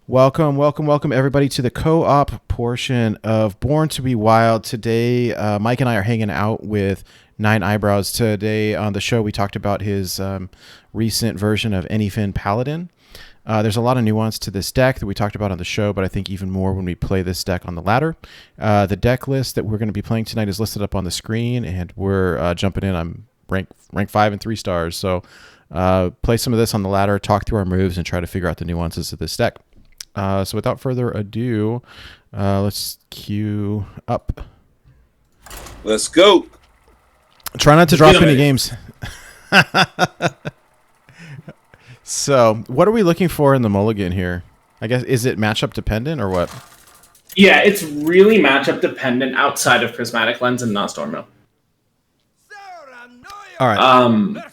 Welcome everybody to the co-op portion of Born to Be Wild. Today, Mike and I are hanging out with Nine Eyebrows. Today on the show, we talked about his recent version of Anyfin Paladin. There's a lot of nuance to this deck that we talked about on the show, but I think even more when we play this deck on the ladder. The deck list that we're going to be playing tonight is listed up on the screen, and we're jumping in. I'm rank 5 and 3 stars, so play some of this on the ladder, talk through our moves, and try to figure out the nuances of this deck. So without further ado, let's queue up. Let's go. Try not to drop any games. So, what are we looking for in the mulligan here? I guess, is it matchup dependent or what? Yeah, it's really matchup dependent outside of Prismatic Lens and not Storm Mill. All right.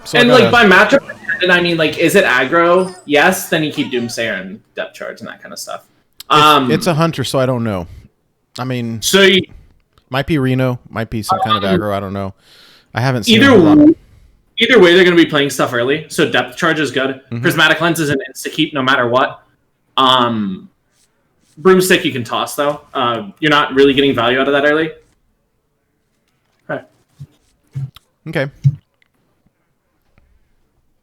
So and like by matchup dependent, I mean like, is it aggro? Yes, then you keep Doomsayer and Depth Charge and that kind of stuff. It's a hunter, so I don't know. I mean, so might be Reno, might be some kind of aggro. I don't know. I haven't seen either way. They're going to be playing stuff early, so Depth Charge is good. Mm-hmm. Prismatic Lens is an insta keep no matter what. Broomstick you can toss though. You're not really getting value out of that early. Okay.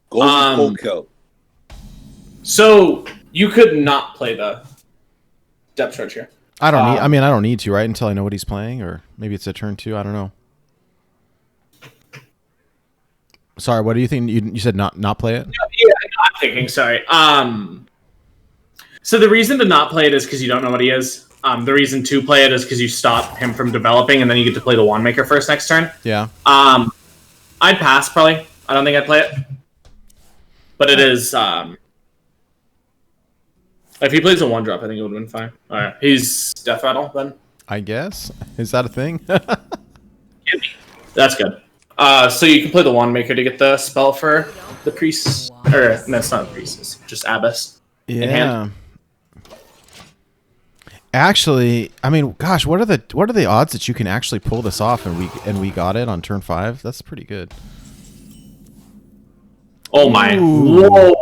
Golden Cold. So you could not play the Depth Charge here. I don't need. I mean, I don't need to, right? Until I know what he's playing, or maybe it's a turn 2. I don't know. Sorry, what do you think? You said not play it? Yeah, I'm thinking. Sorry. So the reason to not play it is because you don't know what he is. The reason to play it is because you stop him from developing, and then you get to play the Wand Maker first next turn. Yeah. I'd pass probably. I don't think I'd play it. But it is. If he plays a 1-drop, I think it would win fine. All right, he's Death Rattle then. I guess, is that a thing? That's good. So you can play the Wand Maker to get the spell for the priest, or no, it's not a priest. It's just Abyss. Yeah. In hand. Actually, I mean, gosh, what are the odds that you can actually pull this off and we got it on turn 5? That's pretty good. Oh my! Ooh. Whoa!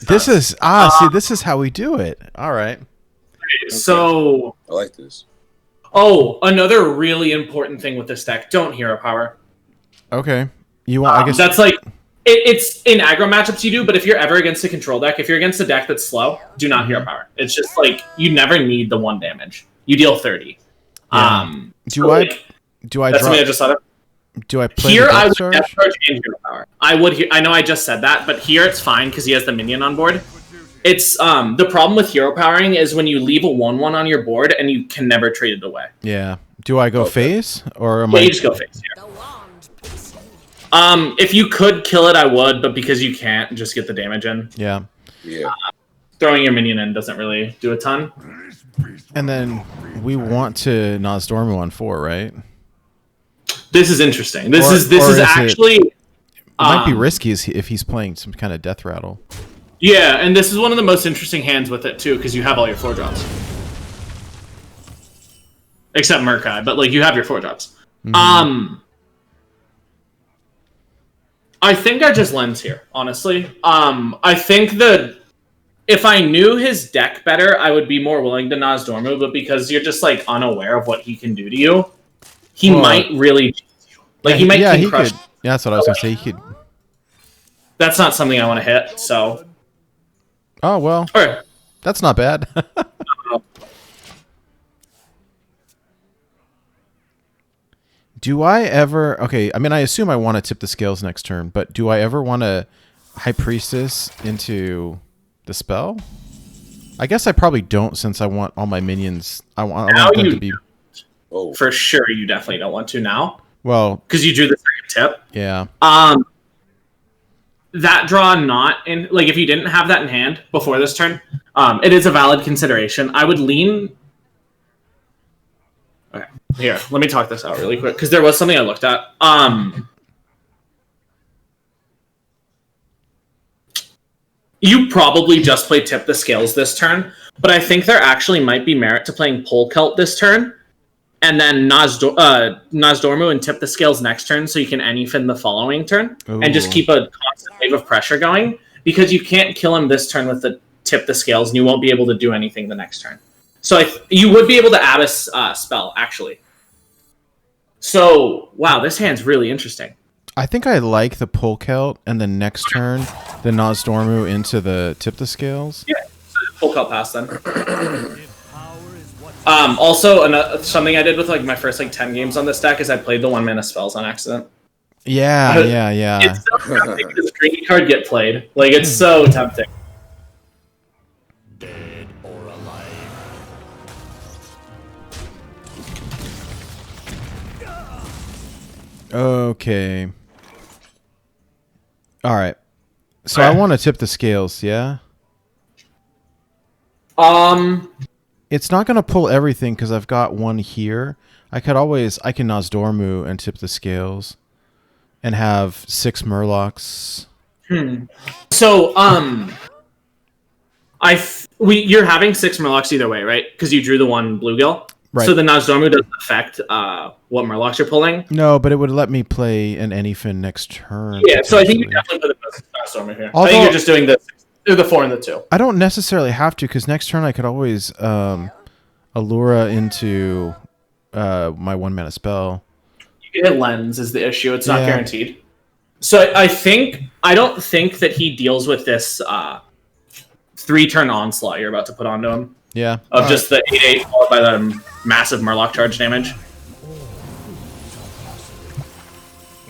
This is see, this is how we do it. All right. Okay, so I like this. Oh, another really important thing with this deck: don't hero power. Okay. You want? I guess that's like it's in aggro matchups you do, but if you're ever against a control deck, if you're against a deck that's slow, do not hero power. It's just like you never need the 1 damage. You deal 30. Yeah. Do I That's something I just thought of. Do I play here? I would Depth Charge and hero power. I would. I know I just said that, but here it's fine because he has the minion on board. It's the problem with hero powering is when you leave a 1/1 on your board and you can never trade it away. Yeah. Do I go face or am I? I? You just go face. Yeah. If you could kill it, I would, but because you can't, just get the damage in. Yeah. Yeah. Throwing your minion in doesn't really do a ton. And then we want to Nozdormu on 4, right? This is interesting. This is actually it might be risky if he's playing some kind of death rattle. Yeah, and this is one of the most interesting hands with it too, because you have all your 4-drops. Except Murkai, but like you have your 4-drops. Mm-hmm. I think I just lens here, honestly. I think that if I knew his deck better, I would be more willing to Nozdormu, but because you're just like unaware of what he can do to you, he might really like he might crush. Could. Yeah, that's what I was gonna say. He could. That's not something I want to hit. So. Oh well. All right. That's not bad. Do I ever? Okay, I mean, I assume I want to tip the scales next turn, but do I ever want to High Priestess into the spell? I guess I probably don't, since I want all my minions. I want them to be. Oh. For sure, you definitely don't want to now. Well, because you drew the second tip. Yeah. That draw not in like if you didn't have that in hand before this turn, it is a valid consideration. I would lean. Okay, here, let me talk this out really quick because there was something I looked at. You probably just play Tip the Scales this turn, but I think there actually might be merit to playing Pole Celt this turn, and then Nozdormu and Tip the Scales next turn, so you can Anyfin the following turn, and just keep a constant wave of pressure going. because you can't kill him this turn with the tip the scales, and you won't be able to do anything the next turn. So you would be able to add a spell, actually. So, wow, this hand's really interesting. I think I like the Pull Celt, and the next turn, the Nozdormu into the Tip the Scales. Yeah, so Pull Celt pass then. Also, something I did with like my first like 10 games on this deck is I played the 1 mana spells on accident. Yeah. It's so tempting because Green card get played. Like, it's so tempting. Dead or alive. Okay. All right. So I want to tip the scales, yeah? It's not going to pull everything because I've got one here. I can Nozdormu and tip the scales and have 6 Murlocs. So, you're having 6 Murlocs either way, right? Because you drew the 1 bluegill. Right. So the Nozdormu doesn't affect what Murlocs you're pulling. No, but it would let me play an Anyfin next turn. Yeah, so I think you definitely put the Nozdormu here. Although, I think you're just doing the 4 and the 2. I don't necessarily have to, because next turn I could always Allura into my 1 mana spell. You get lens is the issue. It's not guaranteed. So I don't think that he deals with this 3-turn onslaught you're about to put onto him. Yeah. Of just the 8/8 followed by the massive Murloc charge damage.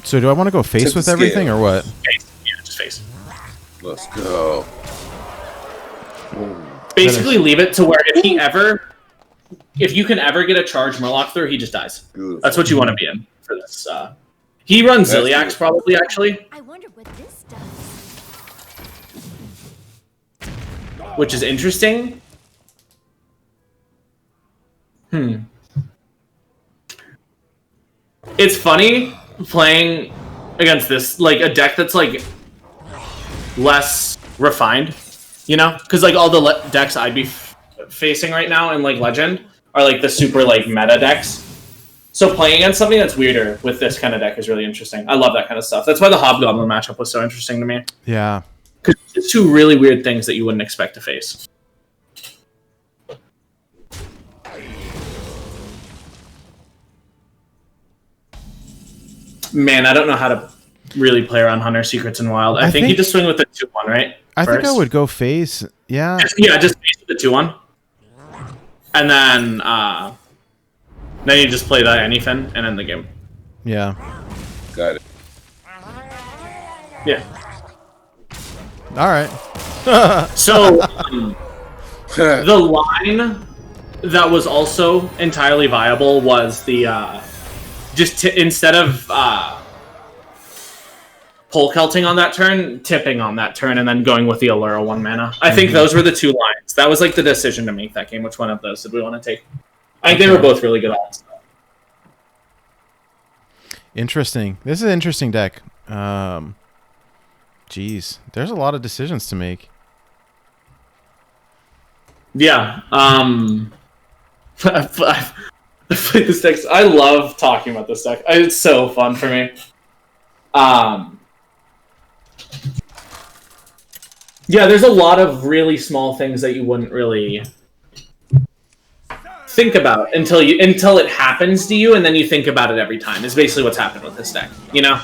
So do I want to go face with everything or what? Face. Yeah, just face. Let's go. Basically leave it to where if you can ever get a charge Murloc through, he just dies. Beautiful. That's what you want to be in for this. He runs That's Ziliax beautiful. probably, actually. I wonder what this does. Which is interesting. It's funny playing against this, like, a deck that's, like, less refined, you know? Because, like, all the decks I'd be facing right now in, like, Legend are, like, the super, like, meta decks. So playing against something that's weirder with this kind of deck is really interesting. I love that kind of stuff. That's why the Hobgoblin matchup was so interesting to me. Yeah. Because it's 2 really weird things that you wouldn't expect to face. Man, I don't know how to really play around Hunter Secrets in Wild. I think you just swing with the 2/1, right? I think I First. would go face. Yeah. Just face with the 2/1. And then you just play that Anyfin and end the game. Yeah. Got it. Yeah. All right. So the line that was also entirely viable was the instead of Pull Celting on that turn, tipping on that turn, and then going with the Allura 1 mana. I think those were the 2 lines. That was like the decision to make that game. Which one of those did we want to take? I think they were both really good odds. Interesting. This is an interesting deck. Geez, there's a lot of decisions to make. Yeah. I've played this deck. I love talking about this deck. It's so fun for me. Yeah, there's a lot of really small things that you wouldn't really think about until it happens to you, and then you think about it every time. Is basically what's happened with this deck. You know,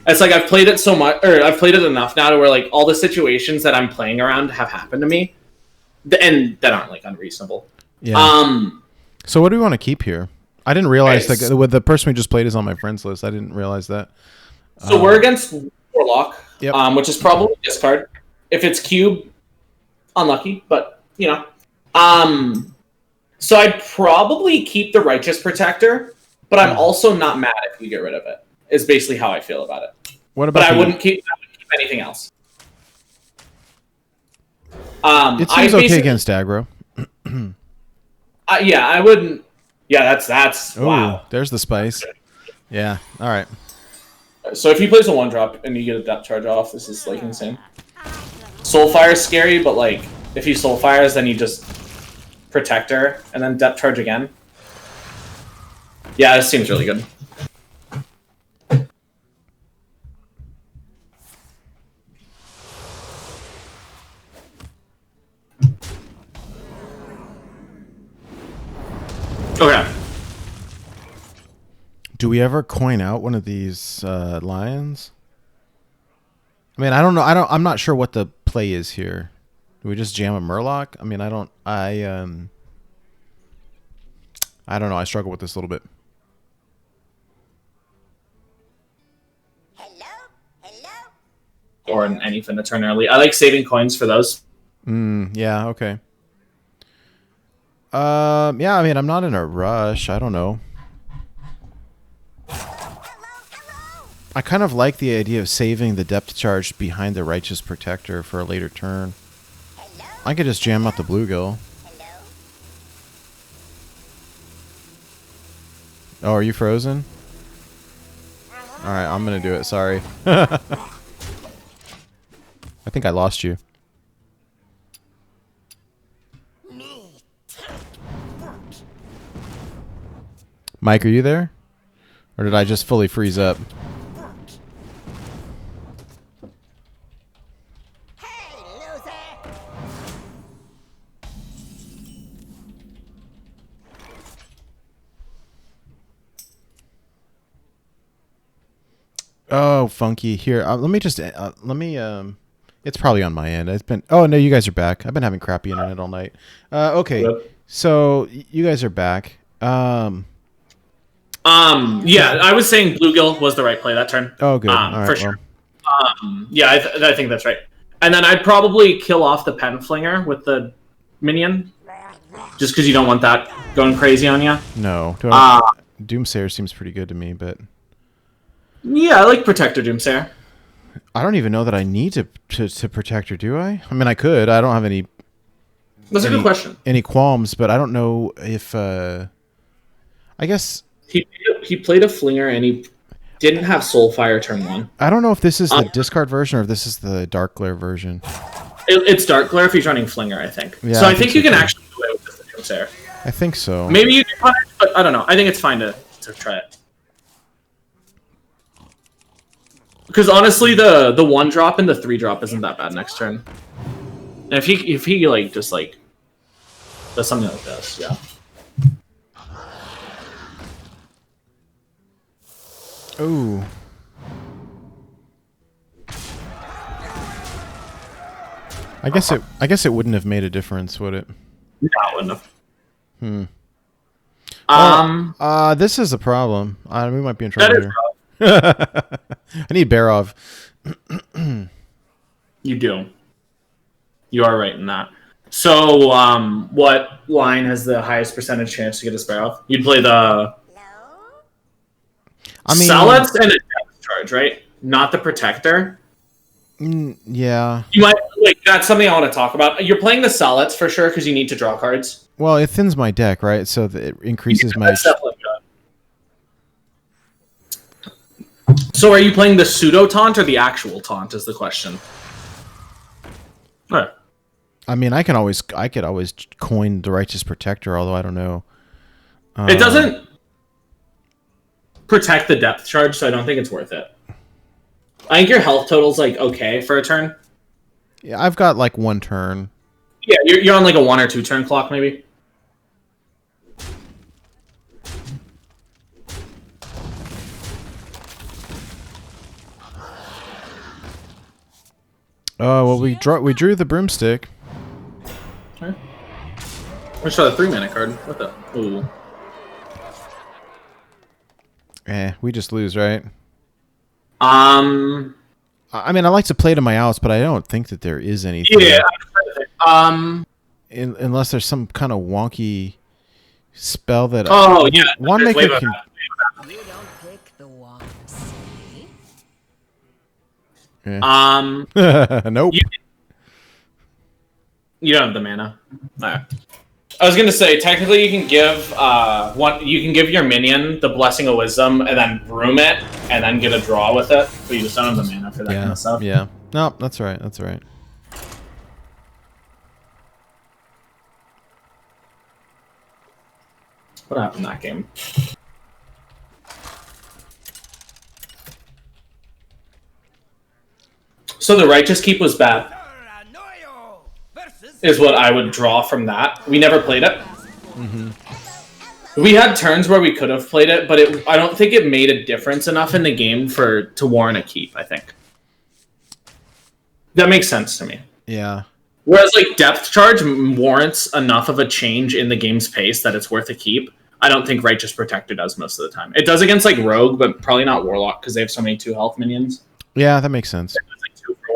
it's like I've played it so much, or I've played it enough now to where like all the situations that I'm playing around have happened to me, and that aren't like unreasonable. Yeah. So what do we want to keep here? I didn't realize Okay, that with the person we just played is on my friends list. I didn't realize that. So we're against Warlock, Yep. which is probably a discard. If it's cube, unlucky, but you know. So I'd probably keep the Righteous Protector, but I'm also not mad if you get rid of it. Is basically how I feel about it. What about? But I wouldn't keep anything else. It seems okay against aggro. Yeah, I wouldn't. Yeah, that's Oh, wow. there's the spice. Yeah. All right. So if he plays a 1-drop and you get a depth charge off, this is like insane. Soulfire is scary, but like if he Soulfires, then you just protect her and then depth charge again. Yeah, this seems really good. Okay. Do we ever coin out one of these lions? I mean, I don't know. I'm not sure what the play is here. Do we just jam a Murloc? I mean, I don't know. I struggle with this a little bit. Or an Anyfin to turn early. I like saving coins for those. Yeah, okay. Yeah, I mean, I'm not in a rush. I don't know. I kind of like the idea of saving the depth charge behind the Righteous Protector for a later turn. I could just jam out the Bluegill. Oh, are you frozen? Alright, I'm gonna do it. Sorry. I think I lost you. Mike, are you there? Or did I just fully freeze up? Oh, funky. Here, let me just it's probably on my end. It's been. Oh no, you guys are back. I've been having crappy internet all night. Okay, so you guys are back. Yeah, I was saying Bluegill was the right play that turn. Oh, good. All right, for sure. Yeah, I think that's right. And then I'd probably kill off the Pen Flinger with the minion, just because you don't want that going crazy on you. No, Doomsayer seems pretty good to me, but yeah, I like Protector Doomsayer. I don't even know that I need to protect her, do I? I mean, I could. I don't have any. That's a good question. Any qualms, but I don't know if. I guess he played a Flinger and he didn't have Soulfire turn 1. I don't know if this is the discard version or if this is the Dark Glare version. It's Dark Glare if he's running Flinger, I think. Yeah, so I think you can actually play with the Doomsayer. I think so. Maybe you can punish, but I don't know. I think it's fine to try it. Because honestly, the 1-drop and the 3-drop isn't that bad next turn. And if he like just like does something like this, yeah. Ooh. I guess it wouldn't have made a difference, would it? No, it wouldn't have. Well, this is a problem. We might be in trouble here. I need Barov. You do. You are right in that. So, what line has the highest percentage chance to get a Barov? You'd play the Salads and a depth charge, right? Not the Protector. Yeah. You might that's something I want to talk about. You're playing the Salads for sure because you need to draw cards. Well, it thins my deck, right? So that it increases my. So are you playing the pseudo taunt or the actual taunt is the question. All right. I mean, I could always coin the Righteous Protector, although I don't know. It doesn't protect the depth charge, so I don't think it's worth it. I think your health total's like okay for a turn. Yeah, I've got like 1 turn. Yeah, you're on like a 1 or 2 turn clock maybe. Oh well, we drew the broomstick. Okay. Let's try the 3-mana card. What the? Ooh. We just lose, right? I mean, I like to play to my outs, but I don't think that there is anything. Yeah. Unless there's some kind of wonky spell that. Oh yeah. One maker can. You don't pick the ones. Nope. You don't have the mana. Alright. I was gonna say technically you can give you can give your minion the Blessing of Wisdom and then broom it and then get a draw with it, but you just don't have the mana for that kind of stuff. Yeah. No, that's right. That's right. What happened in that game? So the Righteous Keep was bad. Is what I would draw from that. We never played it. We had turns where we could have played it, but I don't think it made a difference enough in the game to warrant a keep, I think. That makes sense to me. Yeah. Whereas, like, Depth Charge warrants enough of a change in the game's pace that it's worth a keep. I don't think Righteous Protector does most of the time. It does against, like, Rogue, but probably not Warlock, because they have so many 2 health minions. Yeah, that makes sense. It's like 2 for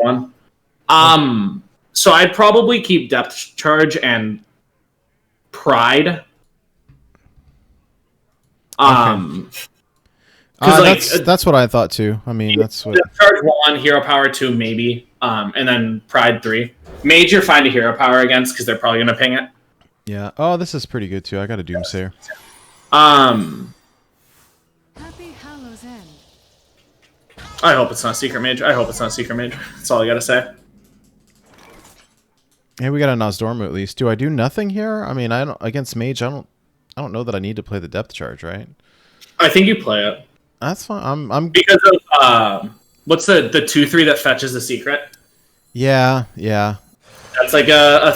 1. So I'd probably keep Depth Charge and Pride. That's what I thought too. I mean, that's what. Depth Charge 1, Hero Power 2, maybe, and then Pride 3. Mage, you're fine to Hero Power against because they're probably gonna ping it. Yeah. Oh, this is pretty good too. I got a Doomsayer. Happy Hallows End. I hope it's not Secret Mage. That's all I gotta say. Yeah, we got a Nozdormu at least. Do I do nothing here? I mean, I don't against Mage. I don't know that I need to play the Depth Charge, right? I think you play it. That's fine. I'm because of what's the 2/3 that fetches the secret? Yeah. That's like a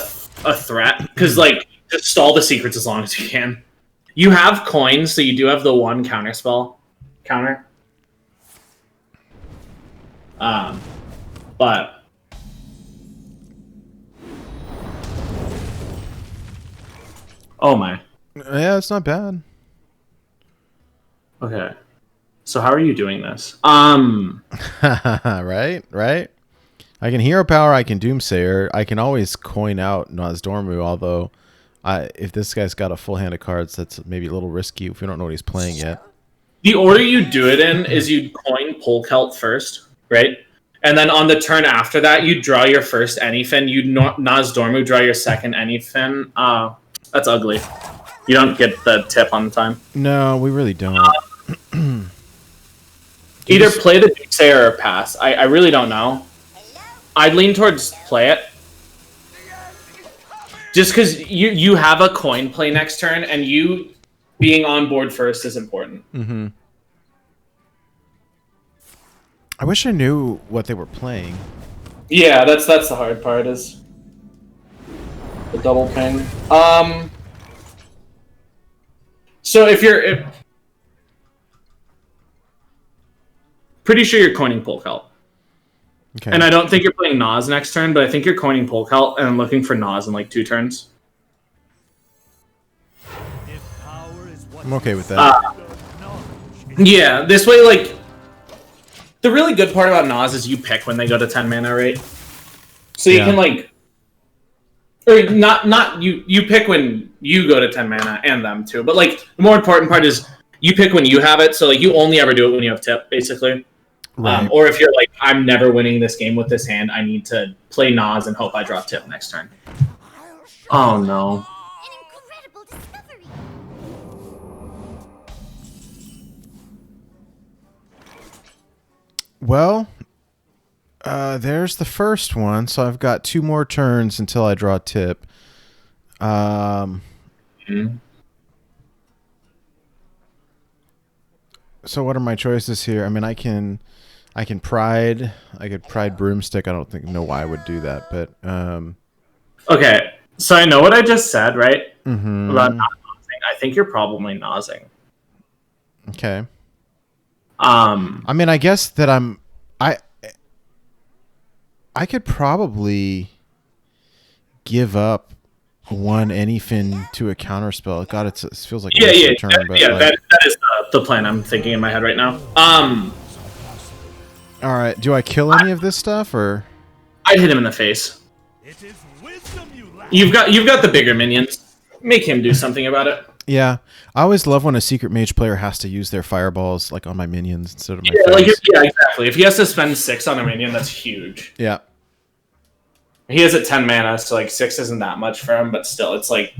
threat because like just stall the secrets as long as you can. You have coins, so you do have the 1 counter spell counter. But oh my. Yeah, it's not bad. Okay. So how are you doing this? Right. I can Hero Power, I can Doomsayer, I can always coin out Nozdormu, although if this guy's got a full hand of cards, that's maybe a little risky if we don't know what he's playing yet. The order you do it in is you coin Polkelt first, right? And then on the turn after that, you draw your first Anyfin, you Nozdormu draw your second Anyfin. That's ugly. You don't get the tip on the time. No, we really don't. Either play the Doomsayer or pass. I really don't know. I'd lean towards play it. Just because you have a coin play next turn, and you being on board first is important. Mm-hmm. I wish I knew what they were playing. Yeah, that's the hard part, is the double ping. So pretty sure you're coining Polkelt. Okay. And I don't think you're playing Nas next turn, but I think you're coining Polkelt and I'm looking for Nas in like 2 turns. I'm okay with that. Yeah, this way, like, the really good part about Nas is you pick when they go to 10 mana, right? So you can, like, or not you pick when you go to 10 mana and them too, but like the more important part is you pick when you have it, so like you only ever do it when you have tip, basically. Right. Or if you're like, I'm never winning this game with this hand, I need to play Nas and hope I draw tip next turn. Oh no. An incredible discovery. Well, there's the first one, so I've got 2 more turns until I draw tip. So what are my choices here? I mean, I can Pride. I could Pride Broomstick. I don't know why I would do that, but Okay, so I know what I just said, right? Mm-hmm. About not nosing. I think you're probably nosing. Okay. I mean, I guess that I could probably give up 1 Anyfin to a counterspell. God, it feels like a turn, but that is the plan I'm thinking in my head right now. All right, do I kill any of this stuff, or I'd hit him in the face. You've got the bigger minions. Make him do something about it. Yeah, I always love when a secret mage player has to use their fireballs like on my minions instead of my face. Yeah, exactly. If he has to spend 6 on a minion, that's huge. Yeah. He has 10 mana, so like 6 isn't that much for him, but still, it's like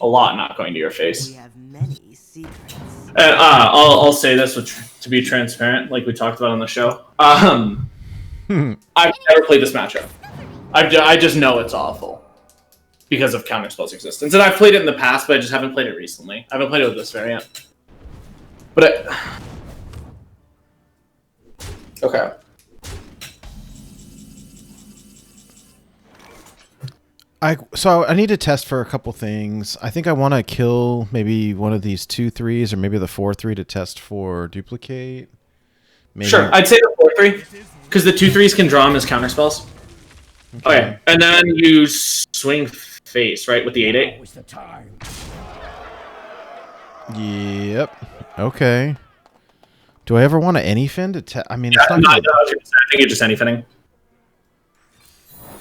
a lot not going to your face. We have many secrets. I'll say this to be transparent, like we talked about on the show. I've never played this matchup. I just know it's awful because of Counterspell's existence, and I've played it in the past, but I just haven't played it recently. I haven't played it with this variant. But okay. So I need to test for a couple things. I think I want to kill maybe one of these 2/3s or maybe the 4/3 to test for duplicate. Maybe. Sure, I'd say the 4/3 because the 2/3s can draw them as counter spells. Okay, and then you swing face right with the 8/8. Yep. Okay. Do I ever want to anyfin to test? I mean, it's not. No, I think you're just anyfinning.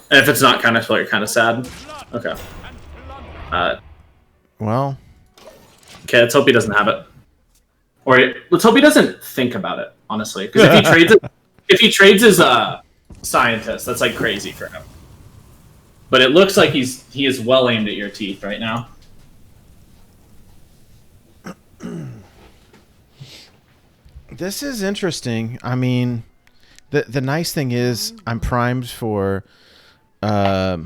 And if it's not counter spell, you're kind of sad. Okay. Well. Okay, let's hope he doesn't have it. Or let's hope he doesn't think about it, honestly. Because if he trades as a scientist, that's like crazy for him. But it looks like he is well aimed at your teeth right now. This is interesting. I mean, the nice thing is I'm primed for. I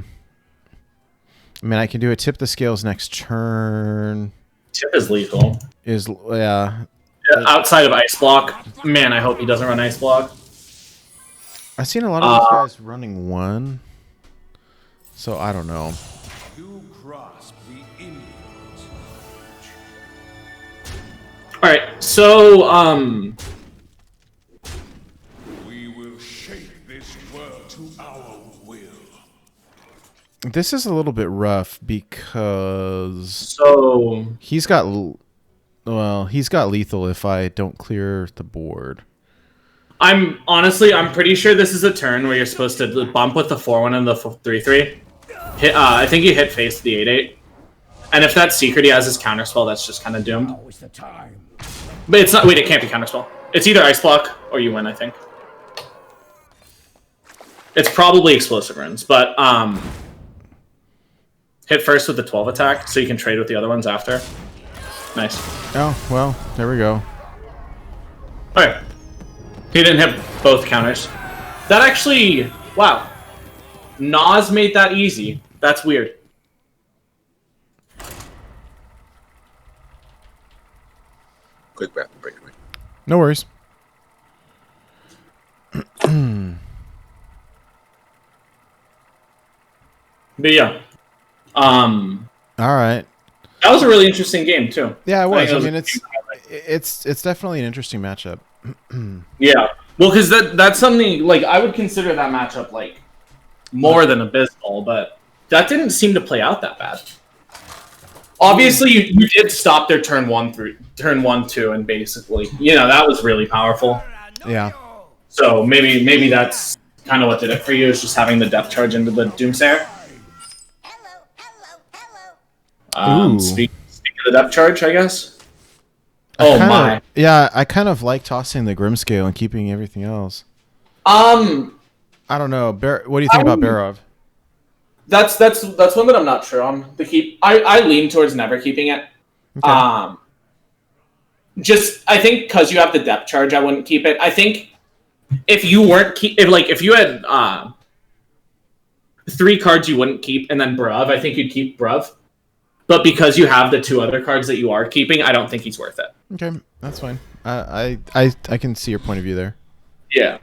mean, I can do a tip the scales next turn. Tip is lethal. Yeah. Outside of Ice Block, man, I hope he doesn't run Ice Block. I've seen a lot of those guys running one, so I don't know. You grasp the infinite. All right, so We will shape this world to our will. This is a little bit rough because he's got lethal if I don't clear the board. I'm pretty sure this is a turn where you're supposed to bump with the 4/1 and the 3/3. I think you hit face the 8/8, and if that's secret, he has his counterspell. That's just kind of doomed. But it's not. Wait, it can't be counterspell. It's either Ice Block or you win. I think it's probably explosive runes, but hit first with the 12 attack, so you can trade with the other ones after. Nice. Oh well, there we go. All right. He didn't hit both counters. That actually, wow. Nas made that easy. That's weird. Quick bathroom break. No worries. But yeah. All right. That was a really interesting game too. Yeah, it was. I think mean, it's definitely an interesting matchup. Yeah. Well, because that's something like I would consider that matchup like more than abysmal, but that didn't seem to play out that bad. Obviously, you did stop their turn 1, 2, and basically, that was really powerful. Yeah. So maybe that's kind of what did it for you, is just having the depth charge into the Doomsayer. Speaking of the depth charge, I guess. Yeah, I kind of like tossing the Grimscale and keeping everything else. I don't know. What do you think about Barov? That's one that I'm not sure on. I lean towards never keeping it. Okay. I think because you have the depth charge, I wouldn't keep it. I think if you had 3 cards you wouldn't keep and then Brav, I think you'd keep Brav. But because you have the 2 other cards that you are keeping, I don't think he's worth it. Okay, that's fine. I can see your point of view there. Yeah.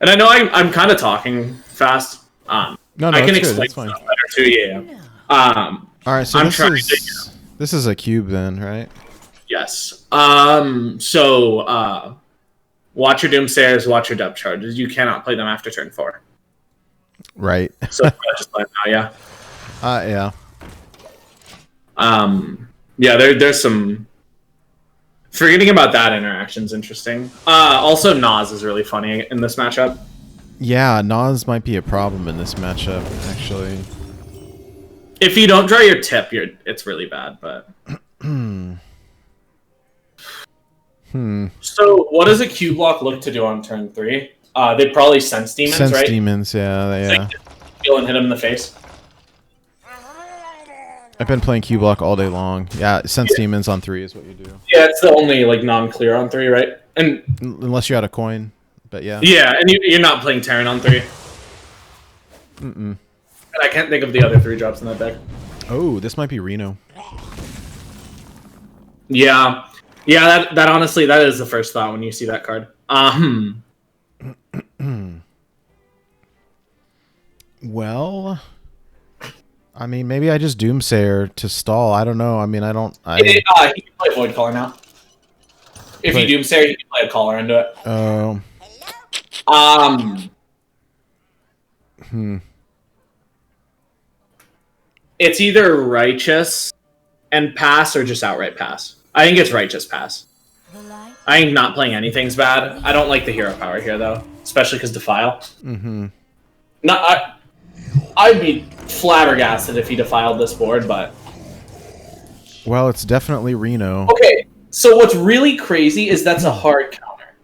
And I know I'm kind of talking fast. No, I can that's explain good. stuff better too. Yeah. All right, so this is a cube then, right? Yes. So watch your Doomsayers, watch your depth charges. You cannot play them after turn 4. Right. So just play them now, yeah. Yeah. Yeah, there's some. Forgetting about that interaction's interesting. Also, Nas is really funny in this matchup. Yeah, Nas might be a problem in this matchup, actually. If you don't draw your tip, it's really bad. But So, what does a Q block look to do on turn 3? They probably sense demons, right? Sense demons, yeah. Like, heal and hit him in the face. I've been playing Q block all day long. Yeah, sense demons on 3 is what you do. Yeah, it's the only non-clear on 3, right? And unless you had a coin, but yeah. Yeah, and you're not playing Terran on 3. And I can't think of the other 3 drops in that deck. Oh, this might be Reno. Yeah, that honestly, that is the first thought when you see that card. Well, I mean, maybe I just Doomsayer to stall. I don't know. I mean, I don't. He can play Void Caller now. If Play- you Doomsayer, you can play a Caller into it. Oh. It's either Righteous and pass or just outright pass. I think it's Righteous pass. I think not playing anything's bad. I don't like the hero power here, though. Especially because Defile. Mm-hmm. I'd be flabbergasted if he defiled this board, but... Well, it's definitely Reno. Okay, so what's really crazy is that's a hard counter.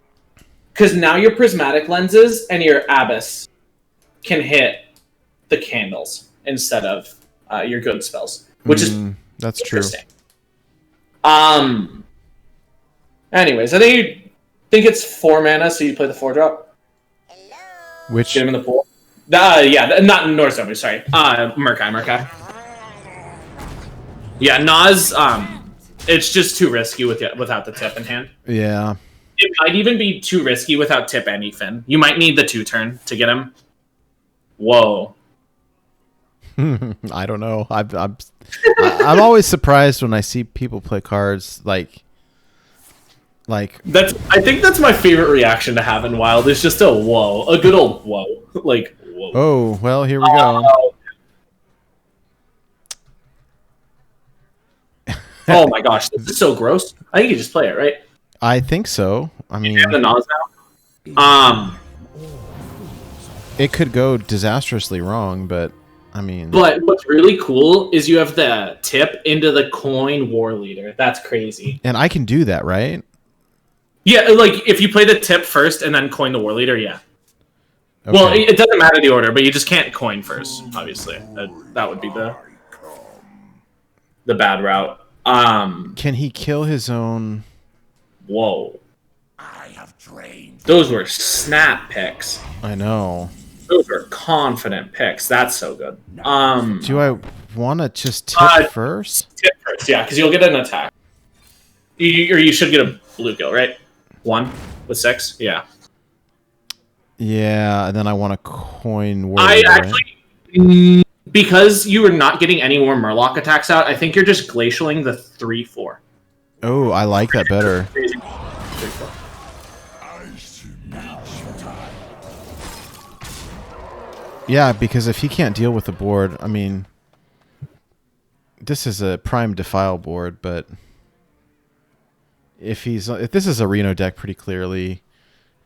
Because now your Prismatic Lenses and your Abyss can hit the candles instead of your good spells. Which is that's true. interesting. Anyways, I think it's 4 mana, so you play the 4-drop. Which Get him in the pool. Yeah, not North Zombie, sorry. Murkai. Yeah, Nas, it's just too risky without the tip in hand. Yeah. It might even be too risky without tip Anyfin. You might need the 2-turn to get him. Whoa. I don't know. I'm always surprised when I see people play cards like I think that's my favorite reaction to have in Wild. Is just a whoa, a good old whoa, like whoa. Oh well, here we go. Oh my gosh, this is so gross. I think you just play it, right? I think so. I mean, You have the Nas now. It could go disastrously wrong, but I mean. But what's really cool is you have the tip into the coin War Leader. That's crazy. And I can do that, right? Yeah, like if you play the tip first and then coin the War Leader, yeah. Okay. Well, it doesn't matter the order, but you just can't coin first. Obviously, that would be the bad route. Can he kill his own? Whoa. I have trained. Those were snap picks. I know. Those were confident picks. That's so good. Do I want to just tip first? Tip first, yeah, because you'll get an attack. You should get a blue kill, right? 1 with 6, yeah. Yeah, and then I want to coin. I actually, because you are not getting any more Murloc attacks out, I think you're just glacialing the 3/4. Oh, I like that better. Yeah, because if he can't deal with the board, I mean, this is a prime Defile board, but if this is a Reno deck pretty clearly,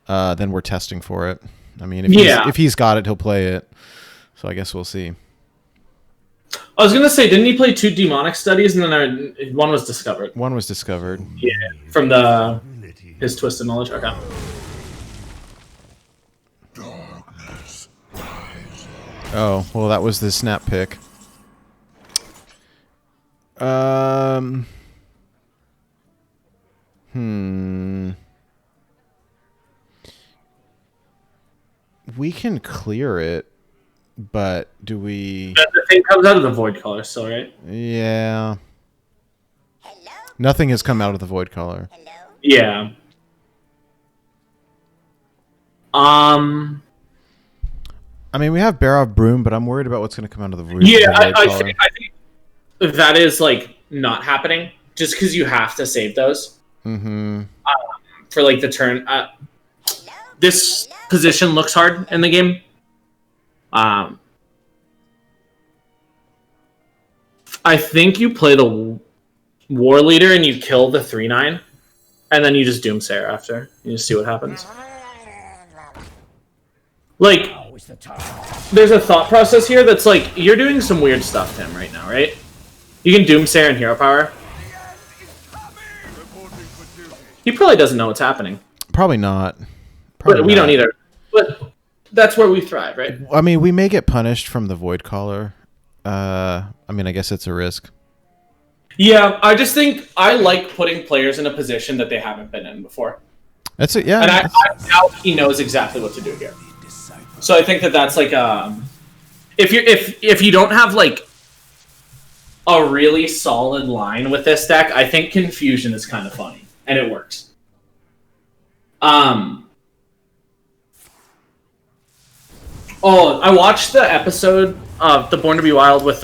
then we're testing for it. I mean, if he's got it, he'll play it. So I guess we'll see. I was gonna say, didn't he play 2 demonic studies and then one was discovered? One was discovered. Yeah, from his twisted knowledge. Okay. Oh well, that was the snap pick. We can clear it, but do we? The thing comes out of the void color still, right? Yeah. Nothing has come out of the void color. Yeah. I mean, we have Barov Broom, but I'm worried about what's going to come out of the void. Yeah, I think that is like not happening just because you have to save those. Mm-hmm. For like the turn. This position looks hard in the game. I think you play the War Leader and you kill the 3/9, and then you just Doomsayer after. You just see what happens. Like, there's a thought process here that's like, you're doing some weird stuff to him right now, right? You can Doomsayer and Hero Power. He probably doesn't know what's happening. Probably not. But we don't either. But that's where we thrive, right? I mean, we may get punished from the void collar. I mean, I guess it's a risk. Yeah, I just think I like putting players in a position that they haven't been in before. That's it. Yeah. And I doubt he knows exactly what to do here. So I think that's like if you don't have like a really solid line with this deck, I think confusion is kind of funny and it works. Oh, I watched the episode of The Born to Be Wild with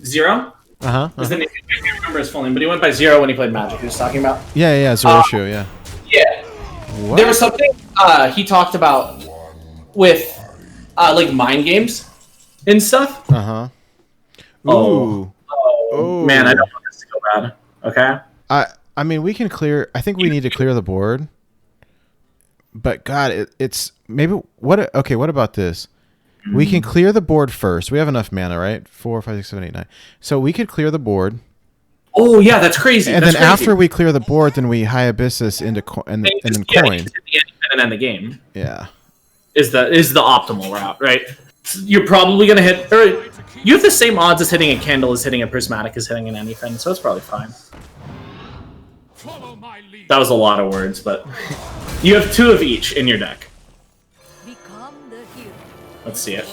Zero. Is the name? I can't remember his full name, but he went by Zero when he played Magic. He was talking about. Yeah, Zero Shoe, yeah. Yeah. What? There was something he talked about with like mind games and stuff. Uh-huh. Ooh. Oh, man, I don't want this to go bad. Okay. I mean, we can clear. I think we need to clear the board. But God, it's maybe what? Okay, what about this? We can clear the board first. We have enough mana, right? 4, 5, 6, 7, 8, 9. So we could clear the board. Oh yeah, that's crazy. And that's then crazy. after we clear the board, then we high abyssus into and then Yeah, coin. you just hit the end and end the game. Yeah. Is the optimal route, right? You're probably gonna hit. Or you have the same odds as hitting a candle as hitting a prismatic as hitting an anything, so it's probably fine. Follow my lead. That was a lot of words, but you have 2 of each in your deck. Become the hero. Let's see it.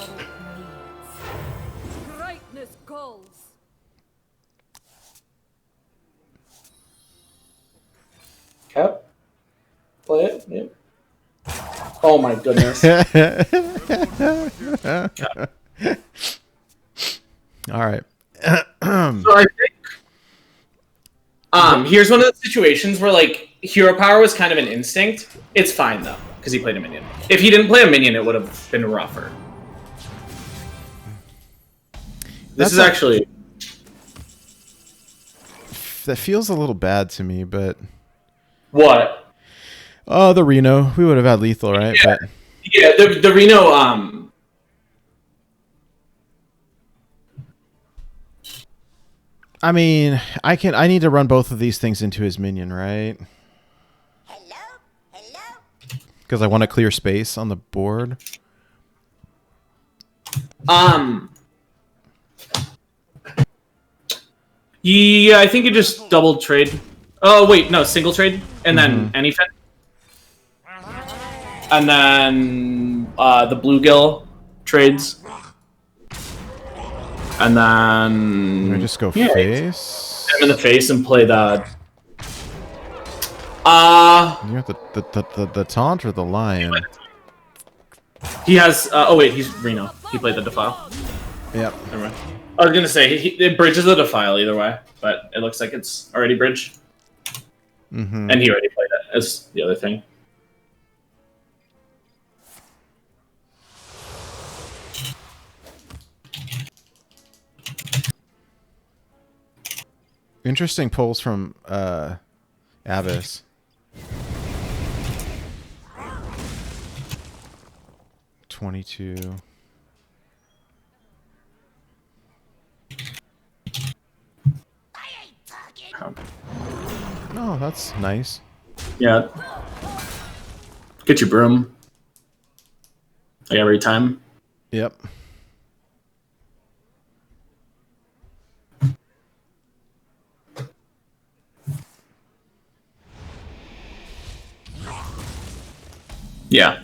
Greatness calls. Okay. Play it. Yep. Oh my goodness. All right. So I think here's one of the situations where like hero power was kind of an instinct. It's fine though, because he played a minion. If he didn't play a minion, it would have been rougher. This is actually That feels a little bad to me, but what? oh, the Reno. We would have had lethal, right? Yeah. But Yeah, the Reno I mean, I need to run both of these things into his minion, right? Hello? Because I want to clear space on the board. Yeah, I think you just double trade. Oh wait, no, single trade, and then Anyfin. And then the bluegill trades. And then I just go yeah, face. hit him in the face and play the You have the taunt or the lion? he has oh wait, he's Reno. He played the defile. Yep. Never mind. I was gonna say it bridges the defile either way, but it looks like it's already bridged. Mm-hmm. And he already played it as the other thing. Interesting polls from Abyss. $22. Oh, that's nice. Yeah. Get your broom. Like every time. Yep. Yeah.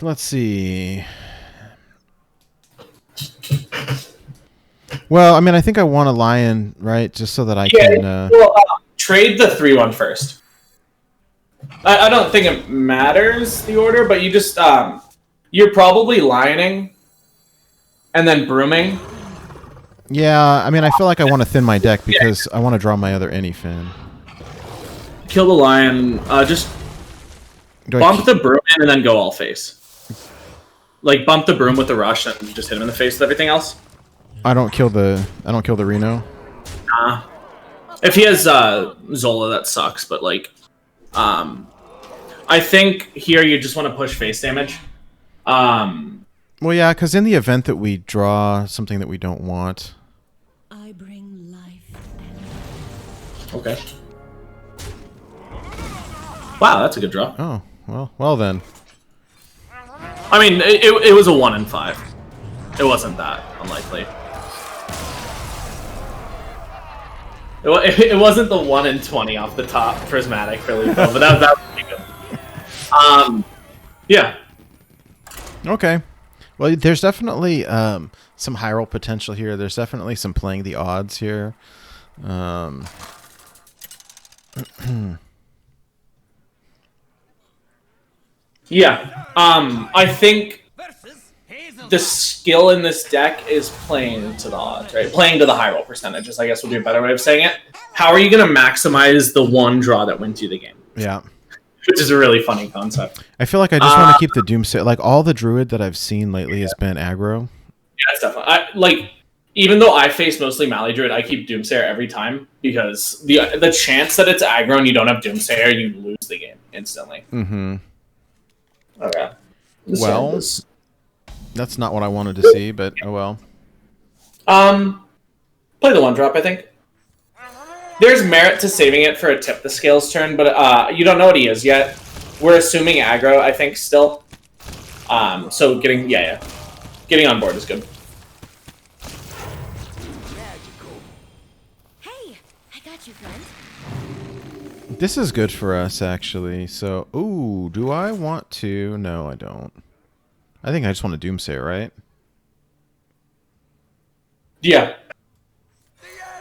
Let's see. Well, I mean, I think I want a lion, right? Just so that I can. Well, trade the 3-1 first. I don't think it matters the order, but you just you're probably lioning and then brooming. Yeah, I mean, I feel like I want to thin my deck because I want to draw my other Anyfin. Kill the lion. Just bump the broom in and then go all face. Like bump the broom with the rush and just hit him in the face with everything else. I don't kill the Reno. If he has Zola, that sucks. But like, I think here you just want to push face damage. Well, yeah, because in the event that we draw something that we don't want. I bring life Okay. Wow, that's a good draw. Oh, well then. I mean, it was a 1 in 5. It wasn't that unlikely. It wasn't the 1 in 20 off the top prismatic for lethal, but that was pretty good. Yeah. Okay. Well, there's definitely some high roll potential here. There's definitely some playing the odds here. Yeah. I think the skill in this deck is playing to the odds, right? Playing to the high roll percentages, I guess would be a better way of saying it. How are you going to maximize the one draw that wins you the game? Yeah. Which is a really funny concept. I feel like I just want to keep the Doomsayer. Like, all the Druid that I've seen lately has been aggro. Yeah, it's definitely. Even though I face mostly Mally Druid, I keep Doomsayer every time because the chance that it's aggro and you don't have Doomsayer, you lose the game instantly. Mm-hmm. Okay. Well, that's not what I wanted to see, but oh well. Play the one drop, I think. There's merit to saving it for a tip the scales turn, but you don't know what he is yet. We're assuming aggro, I think, still. So getting on board is good. Hey, I got you, friend. This is good for us, actually. So, ooh, do I want to? No, I don't. I think I just want to Doomsayer, right? Yeah.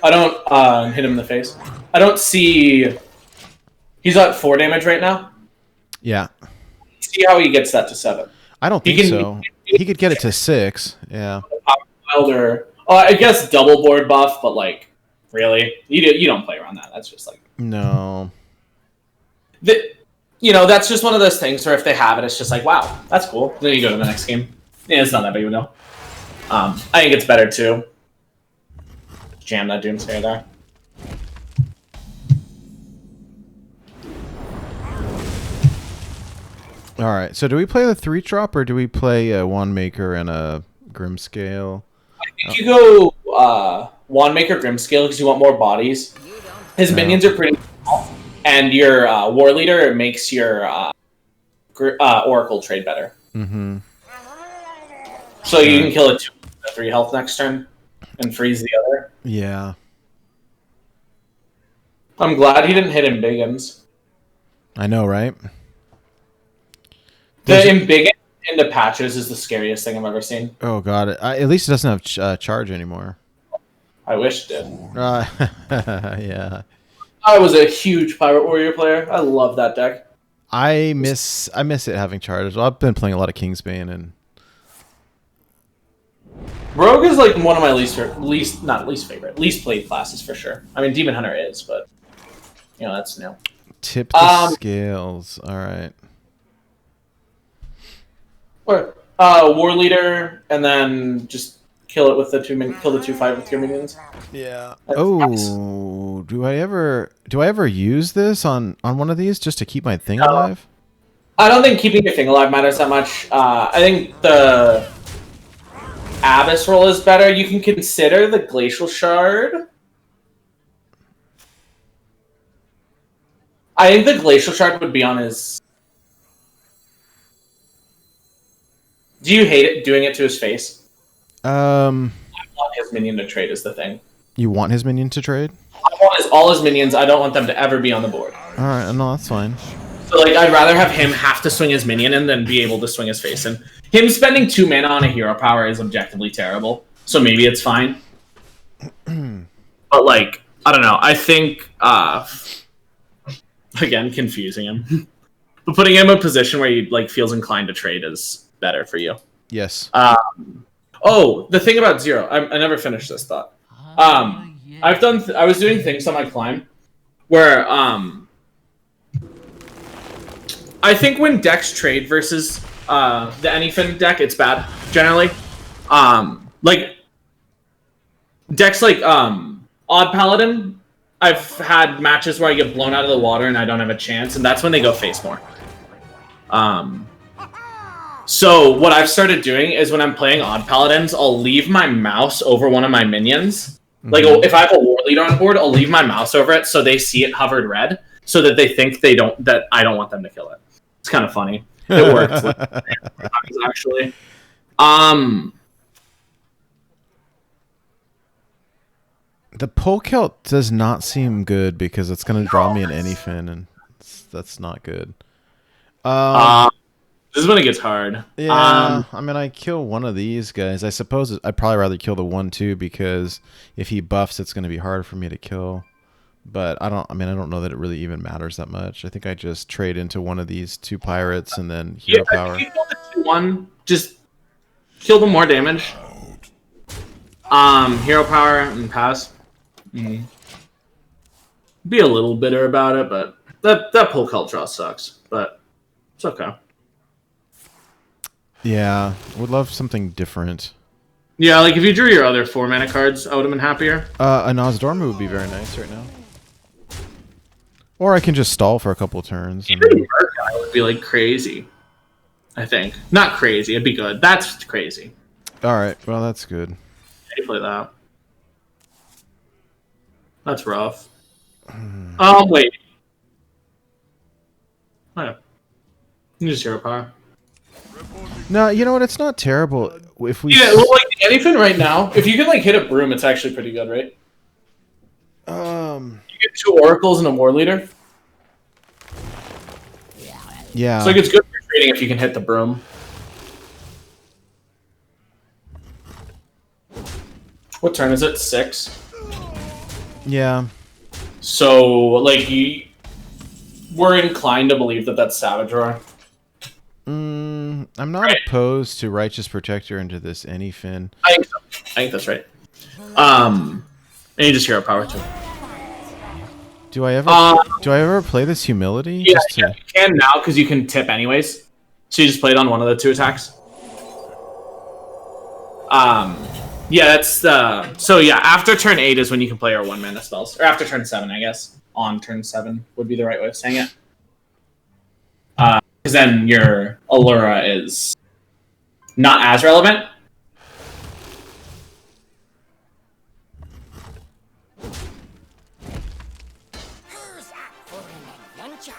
I don't hit him in the face. I don't see... He's at 4 damage right now. Yeah. See how he gets that to 7. I don't think so. He could get it to 6. Yeah. Wilder. Oh, I guess double board buff, but like, really? You don't play around that. That's just like... No. That's just one of those things where if they have it, it's just like, wow, that's cool. Then you go to the next game. Yeah, it's not that big of a deal. I think it's better too. Jam that Doomsayer there. All right. So do we play the 3-drop or do we play a Wandmaker and a Grimscale? I think you go Wandmaker Grimscale because you want more bodies. His minions are pretty small, and your War Leader makes your Oracle trade better. Mm-hmm. So you can kill a 2-3 health next turn and freeze the other. Yeah. I'm glad he didn't hit Embiggens. I know, right? The Embiggen into patches is the scariest thing I've ever seen. Oh, God. At least it doesn't have charge anymore. I wish it did. Yeah. I was a huge Pirate Warrior player. I love that deck. I miss it having charge as well. I've been playing a lot of Kingsbane and Rogue is like one of my least played classes for sure. I mean, Demon Hunter is, but that's new. tip the scales. All right. Or War Leader, and then just kill it with the 2/5 with your minions. Yeah. That's Oh, nice. do I ever use this on one of these just to keep my thing alive? I don't think keeping your thing alive matters that much. I think the Abyss roll is better. You can consider the Glacial Shard. I think the Glacial Shard would be on his... Do you hate it doing it to his face? I want his minion to trade is the thing. You want his minion to trade? I want all his minions. I don't want them to ever be on the board. All right, no, that's fine. So, I'd rather have him have to swing his minion and then be able to swing his face in. Him spending 2 mana on a hero power is objectively terrible. So maybe it's fine. But, I don't know. I think, again, confusing him. But putting him in a position where he, feels inclined to trade is better for you. Yes. The thing about Zero. I never finished this thought. I was doing things on my climb where, I think when decks trade versus the Anyfin deck, it's bad generally. Decks like Odd Paladin, I've had matches where I get blown out of the water and I don't have a chance, and that's when they go face more. So what I've started doing is when I'm playing Odd Paladins, I'll leave my mouse over one of my minions. Mm-hmm. If I have a War Leader on board, I'll leave my mouse over it so they see it hovered red, so that they think that I don't want them to kill it. It's kind of funny. It works. Actually. The Polkelt does not seem good because it's going to draw me an Anyfin, and that's not good. This is when it gets hard. Yeah, I mean, I kill one of these guys. I suppose I'd probably rather kill the 1/2 because if he buffs, it's going to be hard for me to kill. But I don't know that it really even matters that much. I think I just trade into one of these 2 pirates and then hero power. If you kill the 2/1, just kill them more damage. Hero power and pass. Be a little bitter about it, but that pull cult draw sucks. But it's okay. Yeah, would love something different. Yeah, like if you drew your other 4 mana cards, I would have been happier. A Nozdormu would be very nice right now. Or I can just stall for a couple turns. And... Even Murloc would be like crazy. I think. Not crazy, it'd be good. That's crazy. Alright, well that's good. You play that. That's rough. Wait. Oh, yeah. You just hero power. No, you know what? It's not terrible. If we Yeah, well, like anything right now, if you can like hit a broom, it's actually pretty good, right? You get 2 oracles and a war leader. Yeah. So like it's good for trading if you can hit the broom. What turn is it? 6. Yeah. So like we're inclined to believe that that's Savage Roar. I'm not opposed to Righteous Protector into this Anyfin. I think so. I think that's right. And you just hero power too. Do I ever play this Humility? Yeah, you can now because you can tip anyways. So you just played on one of the 2 attacks. Yeah, that's the... So yeah, after turn 8 is when you can play your 1 mana spells. Or after turn 7, I guess. On turn 7 would be the right way of saying it. Because then your Allura is not as relevant. Who's up for an adventure?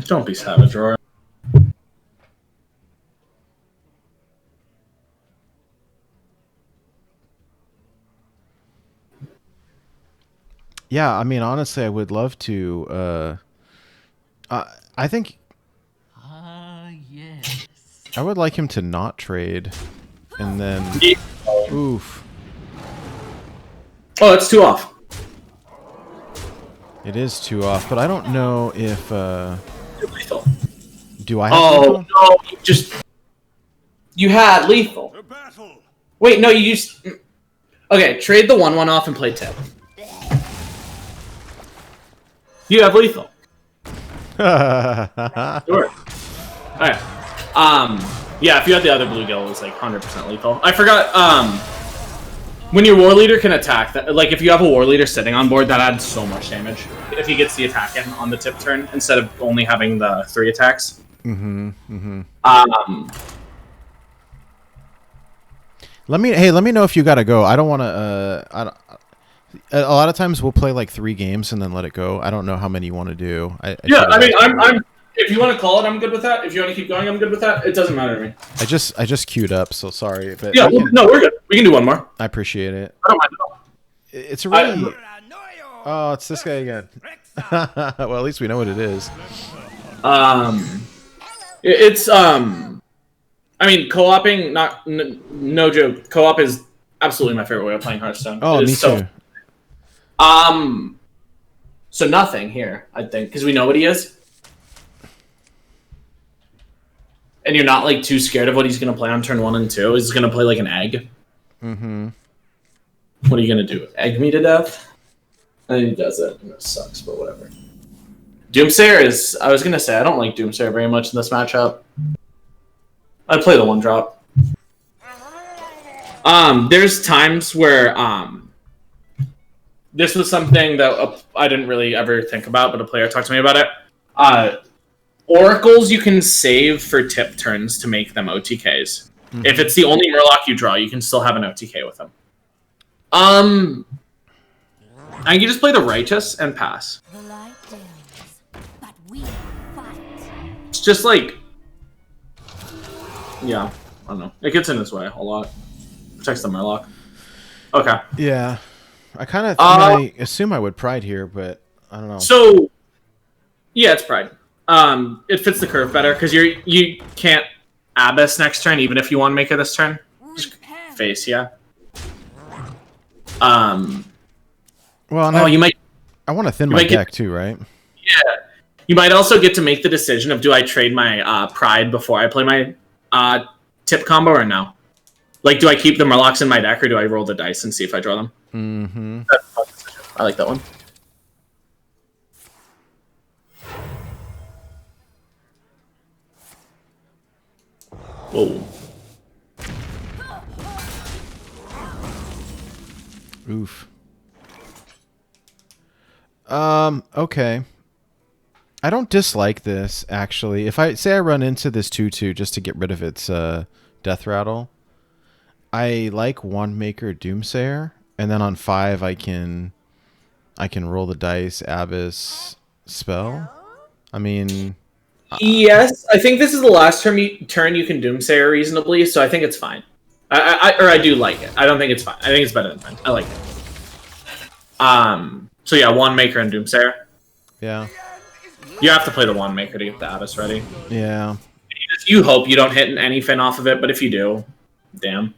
Don't be Savage Roar. Yeah, I mean, honestly, I would love to. I think Yes. I would like him to not trade, and then oof, Oh, it's 2 off. it is 2 off. But I don't know if You're lethal. do I have Oh, lethal? no, you had lethal. The battle. Wait, no, you used... Okay, trade the 1/1 off and play tip. You have lethal. Sure. Alright. Yeah, if you had the other bluegill, it was like 100% lethal. I forgot, when your war leader can attack, that, like if you have a war leader sitting on board, that adds so much damage. If he gets the attack in on the tip turn, instead of only having the 3 attacks. Let me know if you gotta go. I don't want to. A lot of times we'll play like 3 games and then let it go. I don't know how many you want to do. Yeah, I mean, I'm. If you want to call it, I'm good with that. If you want to keep going, I'm good with that. It doesn't matter to me. I just queued up, so sorry. But Yeah, no, we're good. We can do one more. I appreciate it. I don't mind at all. It's a really. Oh, it's this guy again. Well, at least we know what it is. It's I mean, co-oping, no joke. Co-op is absolutely my favorite way of playing Hearthstone. Oh, me too. So nothing here, I think, because we know what he is. And you're not like too scared of what he's gonna play on turn 1 and 2. He's gonna play like an egg. Mm-hmm. What are you gonna do? Egg me to death? And he does it, and it sucks, but whatever. Doomsayer is... I was gonna say, I don't like Doomsayer very much in this matchup. I'd play the 1-drop. There's times where, this was something that I didn't really ever think about, but a player talked to me about it. Oracles you can save for tip turns to make them OTKs. Mm-hmm. If it's the only Murloc you draw, you can still have an OTK with them. And you just play the Righteous and pass. The light dims, but we fight. It's just like... Yeah, I don't know. It gets in his way a lot. Protects the Murloc. Okay. Yeah. I kind of I assume I would Pride here, but I don't know. So, yeah, it's Pride. It fits the curve better because you can't Abyss next turn, even if you want to make it this turn. Just face, yeah. Well, and you might. I want to thin my deck too, right? Yeah. You might also get to make the decision of do I trade my Pride before I play my tip combo or no? Like, do I keep the Murlocs in my deck or do I roll the dice and see if I draw them? Mm-hmm. I like that one. Whoa. Oof. Okay. I don't dislike this, actually. If I say I run into this 2/2 just to get rid of its death rattle, I like Wand Maker Doomsayer, and then on 5 I can roll the dice Abyss spell. I mean, Yes, I think this is the last turn you can Doomsayer reasonably, so I think it's fine. I do like it. I don't think it's fine. I think it's better than fine. I like it. So yeah, Wand Maker and Doomsayer. yeah. You have to play the Wand Maker to get the Abyss ready. Yeah. You hope you don't hit an Anyfin off of it, but if you do, damn.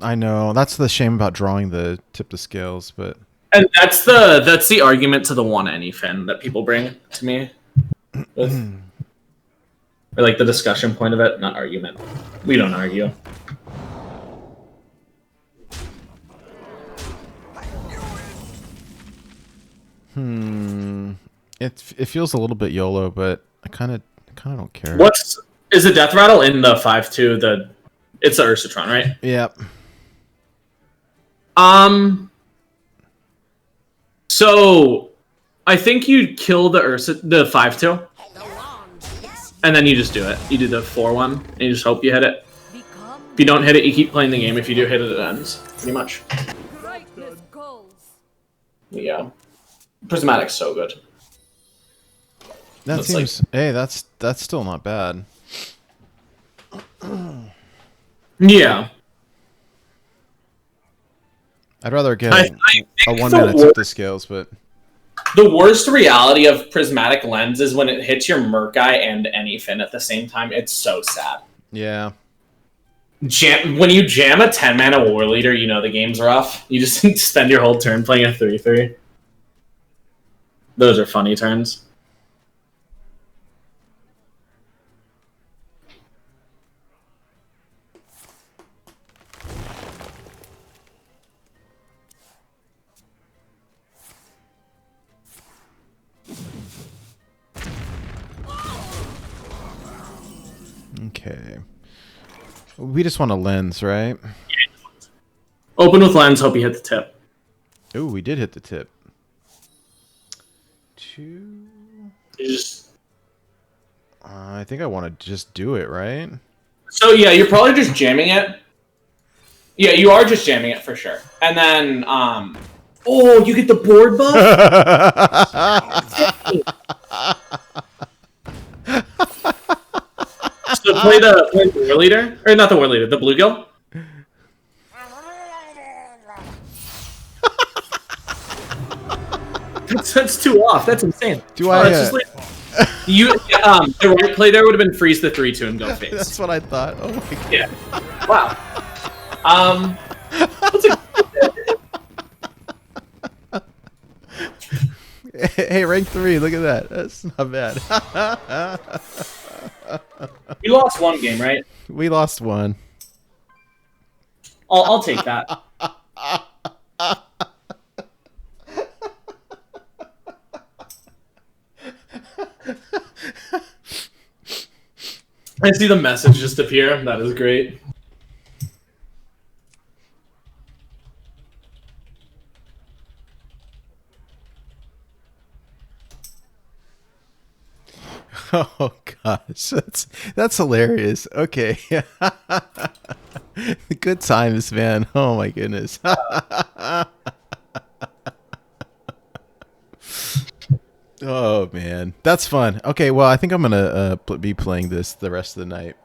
I know. That's the shame about drawing the tip the scales, but And that's the argument to the one Anyfin that people bring to me. With, or like the discussion point of it, not argument. We don't argue. it feels a little bit YOLO, but I kind of don't care. Is the Death Rattle in the 5/2? It's the Ursatron, right? Yep. So I think you kill the 5/2, and then you just do it. You do the 4/1, and you just hope you hit it. If you don't hit it, you keep playing the game. If you do hit it, it ends. Pretty much. Yeah. Prismatic's so good. That That's seems. Hey, that's still not bad. Yeah. I'd rather get I think a 1 the minute tip the scales, but The worst reality of Prismatic Lens is when it hits your Murkai and Anyfin at the same time. It's so sad. yeah. When you jam a 10-mana War Leader, you know the game's rough. You just spend your whole turn playing a 3/3. Those are funny turns. Okay. We just want a lens, right? Open with Lens, hope you hit the tip. Ooh, we did hit the tip. 2. You just... I think I want to just do it, right? So yeah, you're probably just jamming it. Yeah, you are just jamming it for sure. And then, oh, you get the board buff? So play the War Leader? Or not the War Leader, the Bluegill? That's too off. That's insane. Do I? Just like, the right play there would have been freeze the 3/2 and go face. That's what I thought. Oh my god. Yeah. Wow. Hey, rank 3. Look at that. That's not bad. We lost one game, right? We lost one. I'll take that. I see the message just appear. That is great. Oh gosh, that's hilarious. Okay. Good times, man. Oh my goodness. Oh man, that's fun. Okay, well I think I'm gonna be playing this the rest of the night.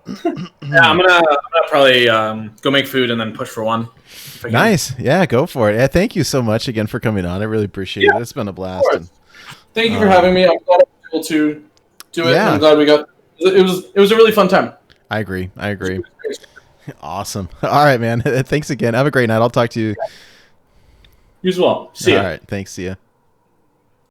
Yeah, I'm gonna probably go make food and then push for one. if I can. Nice. Yeah, go for it. Yeah, thank you so much again for coming on. I really appreciate it. It's been a blast. course. Thank you for having me. I'm glad I was able to do it. Yeah. I'm glad we got. It was a really fun time. I agree. Awesome. All right, man. Thanks again. Have a great night. I'll talk to you. You as well. See ya. All right. Thanks. See ya.